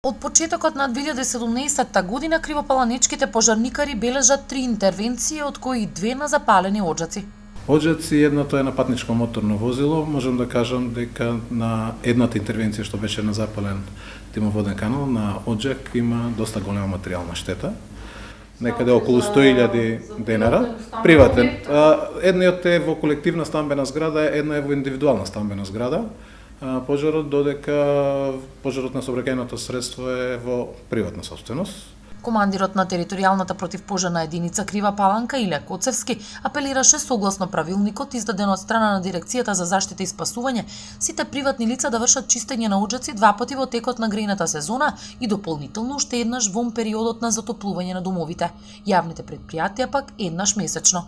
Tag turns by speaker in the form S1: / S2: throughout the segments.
S1: Од почетокот на 2017 година кривопаланичките пожарникари бележат 3 интервенции, од кои 2 на запалени оджаци.
S2: Оджаци, едното е на патничко моторно возило. Можам да кажам дека на едната интервенција што беше на запален димоводен канал на оджак има доста голема материјална штета. Некаде околу 100.000 денара. Приватен. Едниот е во колективна стамбена зграда, една е во индивидуална стамбена зграда. Пожарот, додека пожарот на сообраќајното средство е во приватна собственост.
S1: Командирот на територијалната противпожарна единица Крива Паланка Иле Коцевски апелираше согласно правилникот издаден од страна на Дирекцијата за заштита и спасување сите приватни лица да вршат чистење на оджаци 2 пати во текот на грејната сезона и дополнително уште еднаш во периодот на затоплување на домовите. Јавните предпријатија пак еднаш месечно.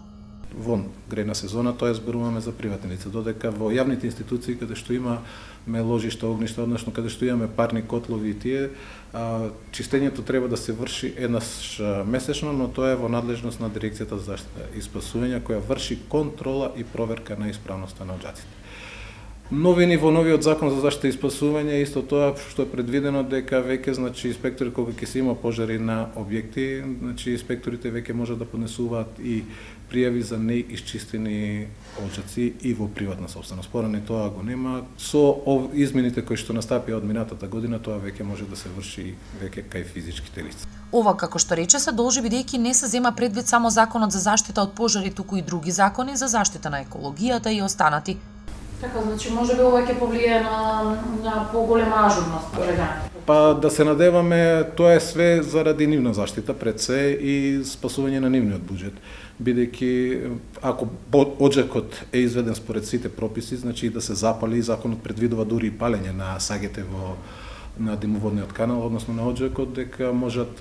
S2: Вон грејна сезона, тоа зборуваме за приватни лица, додека во јавните институции каде што имаме ложишта, огништа, односно каде што имаме парни котлови и тие, чистењето треба да се врши еднаш месечно, но тоа е во надлежност на Дирекцијата за заштита и спасување која врши контрола и проверка на исправноста на оджаците. Во новиот закон за заштита и спасување исто тоа што е предвидено дека веќе инспектори кога ќе се има пожари на објекти, инспекторите веќе можат да поднесуваат и пријави за неисчистени оджаци и во приватна собственост. Порано тоа го нема. Со измените кои што настапија од минатата година, тоа веќе може да се врши веќе кај физичките лица.
S1: Ова, како што рече, се должи бидејќи не се зема предвид само законот за заштита од пожари, туку и други закони за заштита на екологијата и останати.
S3: Така, може би ова ќе повлие на поголема ажурност граѓаните.
S2: Па да се надеваме, тоа е све заради нивна заштита пред се и спасување на нивниот буџет. Бидејќи ако оджакот е изведен според сите прописи, значи да се запали, законот предвидува дури и палење на сагите на димоводниот канал, односно на оджакот, дека можат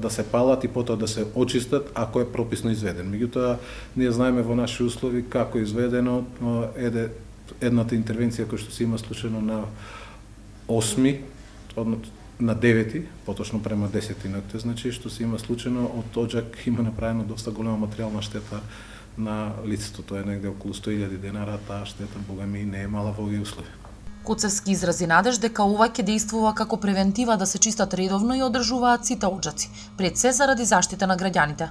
S2: да се палат и потоа да се очистат ако е прописно изведен. Меѓутоа, ние знаеме во наши услови како е изведено едната интервенција која што се има случено на 8, на 9, поточно према 10 ноќте, значи што се има случено од оджак има направено доста голема материјална штета на лицето. Тоа е негде околу 100.000 денара, таа штета богами не е мала во овие услови.
S1: Коцевски изрази надеж дека ова ќе дејствува како превентива да се чистат редовно и одржуваат сите оджаци, пред се заради заштита на граѓаните.